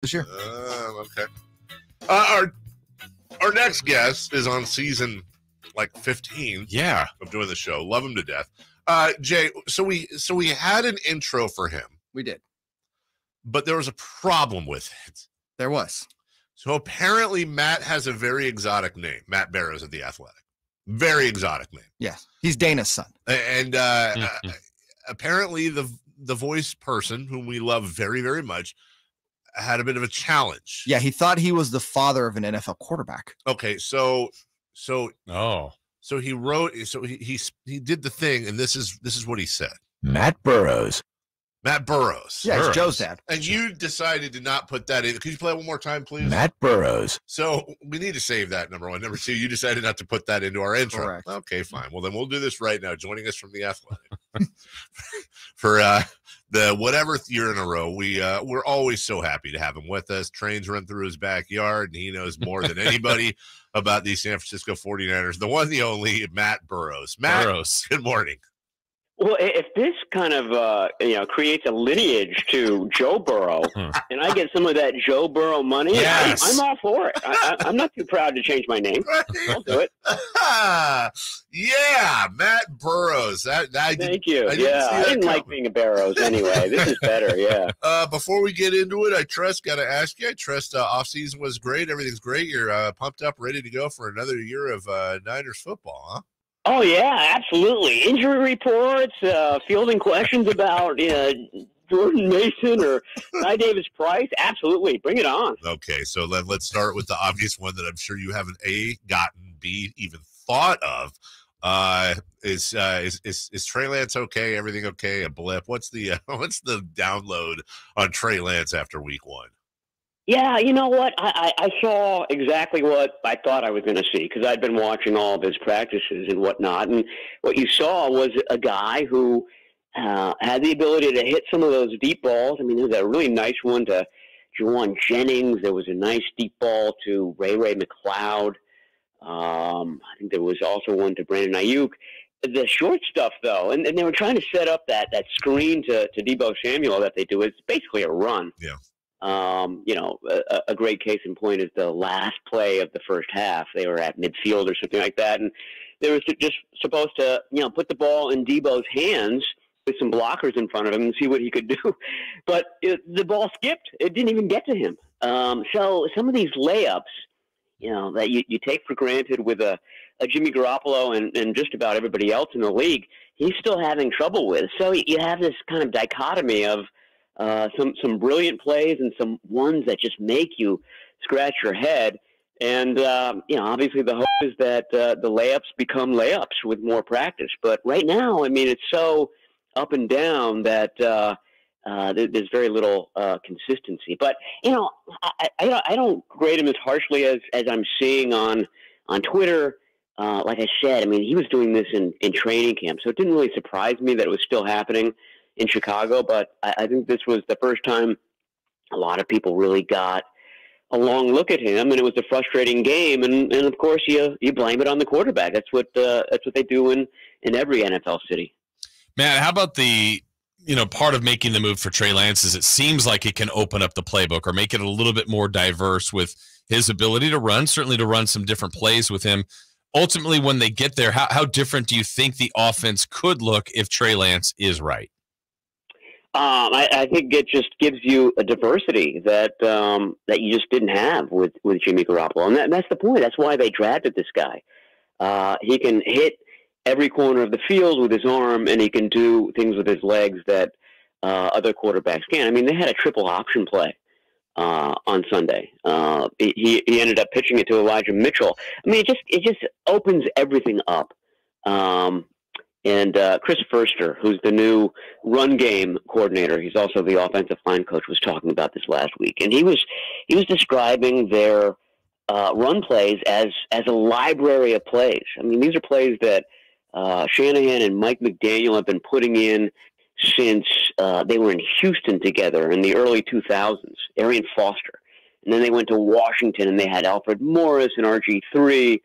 this year. Okay. Our next guest is on season 15. Yeah, of doing the show. Love him to death. Jay, so we had an intro for him. We did, but there was a problem with it. There was. So apparently Matt has a very exotic name. Matt Barrows of The Athletic. Very exotic name. Yes, he's Dana's son. And apparently the voice person, whom we love very, very much, had a bit of a challenge. Yeah, he thought he was the father of an NFL quarterback. Okay, so he wrote. So he did the thing, and this is what he said. Matt Barrows. Matt Barrows. Yeah, it's Joe's dad. And you decided to not put that in. Could you play it one more time, please? Matt Barrows. So we need to save that, number one. Number two, you decided not to put that into our intro. Correct. Okay, fine. Well, then we'll do this right now. Joining us from The Athletic for the whatever year in a row, we're always so happy to have him with us. Trains run through his backyard, and he knows more than anybody about the San Francisco 49ers. The one, the only, Matt Barrows. Matt, Barrows. Good morning. Well, if this kind of creates a lineage to Joe Burrow, and I get some of that Joe Burrow money, yes. I'm all for it. I'm not too proud to change my name. I'll do it. Yeah, Matt Barrows. Thank you. I didn't like being a Barrows anyway. This is better. Yeah. Before we get into it, got to ask you. I trust off season was great. Everything's great. You're pumped up, ready to go for another year of Niners football, huh? Oh, yeah, absolutely. Injury reports, fielding questions about Jordan Mason or Ty Davis Price. Absolutely. Bring it on. Okay, so let's start with the obvious one that I'm sure you haven't, A, gotten, B, even thought of. Is Trey Lance okay? Everything okay? A blip? What's the download on Trey Lance after week one? Yeah, you know what? I saw exactly what I thought I was going to see because I'd been watching all of his practices and whatnot. And what you saw was a guy who had the ability to hit some of those deep balls. I mean, there was a really nice one to Juwan Jennings. There was a nice deep ball to Ray McLeod. I think there was also one to Brandon Ayuk. The short stuff, though, and they were trying to set up that screen to Deebo Samuel that they do. It's basically a run. Yeah. A great case in point is the last play of the first half. They were at midfield or something like that, and they were just supposed to, put the ball in Deebo's hands with some blockers in front of him and see what he could do. But the ball skipped. It didn't even get to him. So some of these layups, that you take for granted with a Jimmy Garoppolo and just about everybody else in the league, he's still having trouble with. So you have this kind of dichotomy of some brilliant plays and some ones that just make you scratch your head. And, obviously the hope is that the layups become layups with more practice. But right now, I mean, it's so up and down that there's very little consistency. But, I don't grade him as harshly as I'm seeing on Twitter. Like I said, I mean, he was doing this in training camp, so it didn't really surprise me that it was still happening in Chicago, but I think this was the first time a lot of people really got a long look at him, and it was a frustrating game. And of course, you blame it on the quarterback. That's what they do in every NFL city. Matt, how about the part of making the move for Trey Lance is it seems like it can open up the playbook or make it a little bit more diverse with his ability to run, certainly to run some different plays with him. Ultimately, when they get there, how different do you think the offense could look if Trey Lance is right? I think it just gives you a diversity that you just didn't have with Jimmy Garoppolo, and that's the point. That's why they drafted this guy. He can hit every corner of the field with his arm, and he can do things with his legs that other quarterbacks can. I mean, they had a triple option play on Sunday. He ended up pitching it to Elijah Mitchell. I mean, it just opens everything up. And Chris Furster, who's the new run game coordinator, he's also the offensive line coach, was talking about this last week, and he was describing their run plays as a library of plays. I mean, these are plays that Shanahan and Mike McDaniel have been putting in since they were in Houston together in the early 2000s. Arian Foster, and then they went to Washington and they had Alfred Morris and RG3.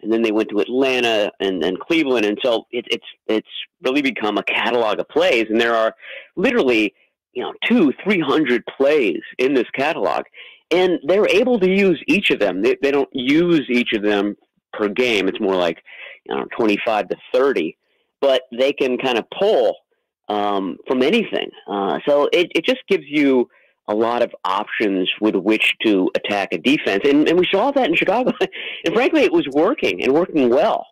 And then they went to Atlanta and Cleveland, and so it's really become a catalog of plays. And there are literally 200-300 plays in this catalog, and they're able to use each of them. They don't use each of them per game. It's more like 25 to 30, but they can kind of pull from anything. So it just gives you a lot of options with which to attack a defense. And we saw that in Chicago. And frankly, it was working and working well.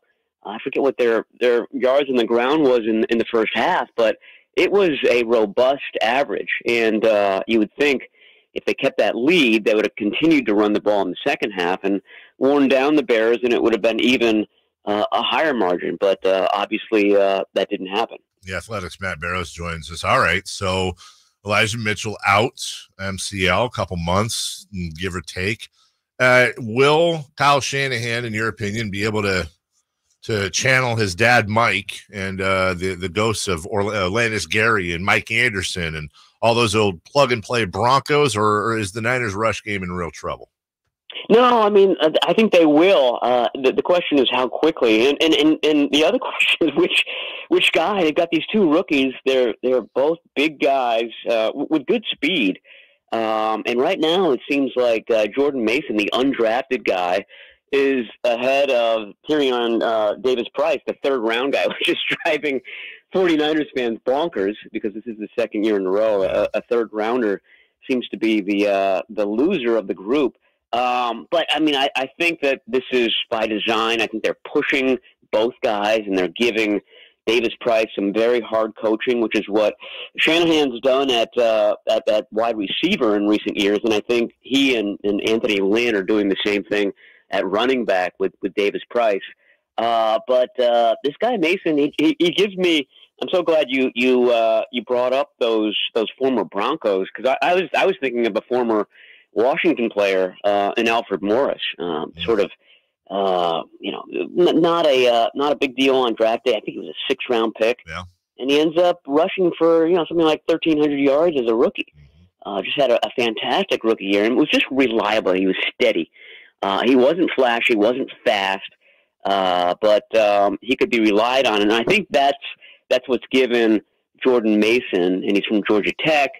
I forget what their yards on the ground was in the first half, but it was a robust average. And you would think if they kept that lead, they would have continued to run the ball in the second half and worn down the Bears, and it would have been even a higher margin. But obviously that didn't happen. The Athletics' Matt Barrows joins us. All right, so Elijah Mitchell out, MCL, a couple months, give or take. Will Kyle Shanahan, in your opinion, be able to channel his dad, Mike, and the ghosts of Landis Gary and Mike Anderson and all those old plug-and-play Broncos, or is the Niners rush game in real trouble? No, I mean, I think they will. The question is how quickly, and the other question is which guy. They've got these two rookies. They're both big guys with good speed, and right now it seems like Jordan Mason, the undrafted guy, is ahead of Tyrion Davis-Price, the third-round guy, which is driving 49ers fans bonkers because this is the second year in a row. A third-rounder seems to be the loser of the group. But, I mean, I think that this is by design. I think they're pushing both guys, and they're giving Davis-Price some very hard coaching, which is what Shanahan's done at wide receiver in recent years. And I think he and Anthony Lynn are doing the same thing at running back with Davis-Price. But this guy Mason, he gives me. I'm so glad you brought up those former Broncos, because I was thinking of a former Washington player in Alfred Morris, sort of not a big deal on draft day. I think he was a 6th-round pick, and he ends up rushing for something like 1,300 yards as a rookie. Just had a fantastic rookie year, and was just reliable. He was steady. He wasn't flashy, wasn't fast, but he could be relied on. And I think that's what's given Jordan Mason, and he's from Georgia Tech,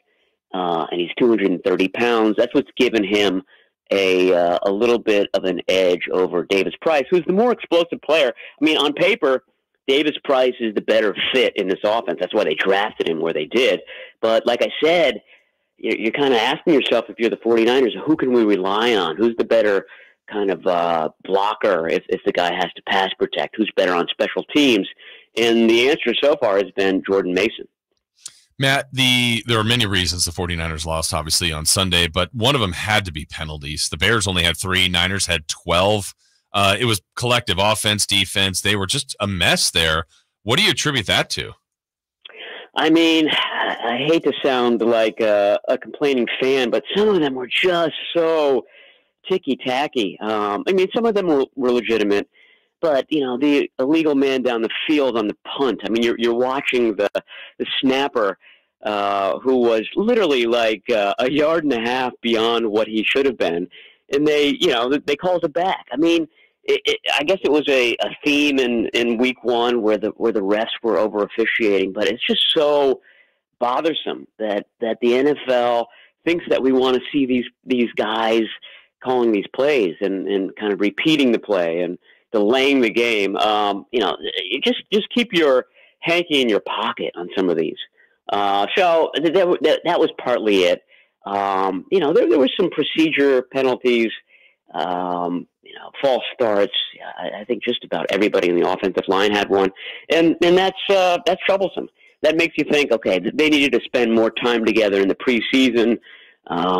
and he's 230 pounds. That's what's given him a little bit of an edge over Davis-Price, who's the more explosive player. I mean, on paper, Davis-Price is the better fit in this offense. That's why they drafted him where they did. But like I said, you're kind of asking yourself, if you're the 49ers, who can we rely on? Who's the better kind of blocker if the guy has to pass protect? Who's better on special teams? And the answer so far has been Jordan Mason. Matt, there are many reasons the 49ers lost, obviously, on Sunday, but one of them had to be penalties. The Bears only had 3, Niners had 12. It was collective offense, defense. They were just a mess there. What do you attribute that to? I mean, I hate to sound like a complaining fan, but some of them were just so ticky-tacky. I mean, some of them were legitimate, but, the illegal man down the field on the punt. I mean, you're watching the snapper who was literally like a yard and a half beyond what he should have been, and they called it back. I mean, I guess it was a theme in week 1 where the refs were over officiating, but it's just so bothersome that the NFL thinks that we want to see these guys calling these plays and kind of repeating the play and delaying the game. You just keep your hanky in your pocket on some of these. So that was partly it. There was some procedure penalties, false starts. I think just about everybody in the offensive line had one, and that's troublesome. That makes you think, okay, they needed to spend more time together in the preseason.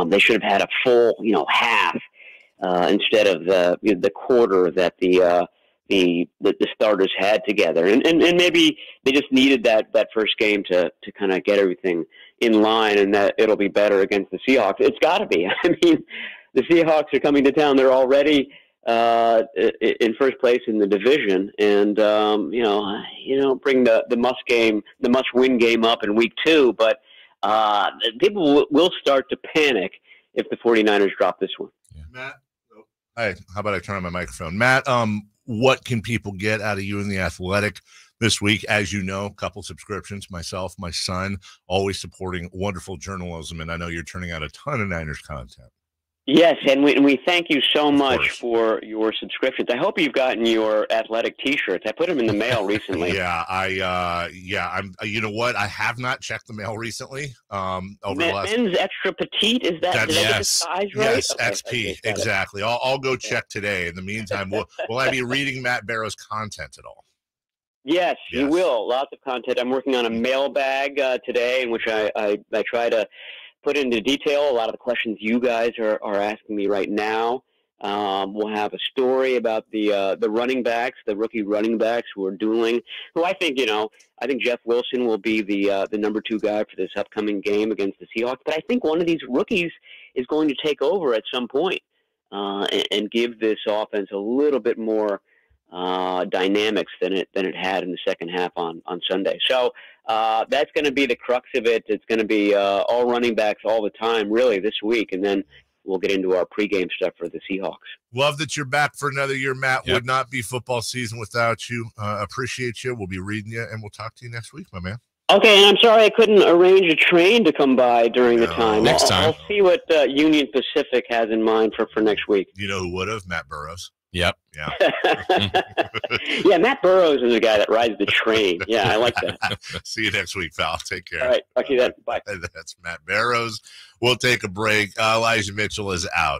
They should have had a full, half instead of the quarter that the starters had together, and maybe they just needed that first game to kind of get everything in line, and that it'll be better against the Seahawks. It's got to be. I mean, the Seahawks are coming to town. They're already in first place in the division, and you don't bring the must-win game up in week 2, but people will start to panic if the 49ers drop this one. Yeah. Matt, hi. How about I turn on my microphone? Matt, what can people get out of you in the Athletic this week. As you know, a couple subscriptions, myself, my son, always supporting wonderful journalism, and I know you're turning out a ton of Niners content. Yes, and we thank you so Of much course. for your subscriptions. I hope you've gotten your athletic T-shirts. I put them in the mail recently. I'm. You know what? I have not checked the mail recently. Over the last. Men's extra petite, is that? Did I get the size right? Yes, Okay, XP, got it. exactly. I'll go check today. In the meantime, will I be reading Matt Barrows' content at all? Yes, you will. Lots of content. I'm working on a mailbag today, in which I try to put into detail a lot of the questions you guys are asking me right now. We'll have a story about the running backs, the rookie running backs who are dueling. Who I think Jeff Wilson will be the number 2 guy for this upcoming game against the Seahawks. But I think one of these rookies is going to take over at some point and give this offense a little bit more dynamics than it had in the second half on Sunday. So that's going to be the crux of it. It's going to be all running backs all the time, really, this week, and then we'll get into our pregame stuff for the Seahawks. Love that you're back for another year, Matt. Yep. Would not be football season without you. Appreciate you. We'll be reading you, and we'll talk to you next week, my man. Okay, and I'm sorry I couldn't arrange a train to come by during the time. Next time. I'll see what Union Pacific has in mind for next week. You know who would have? Matt Barrows. Yep. Yeah. Yeah, Matt Barrows is the guy that rides the train. Yeah, I like that. See you next week, pal. Take care. All right, talk to you then. Bye. That's Matt Barrows. We'll take a break. Elijah Mitchell is out.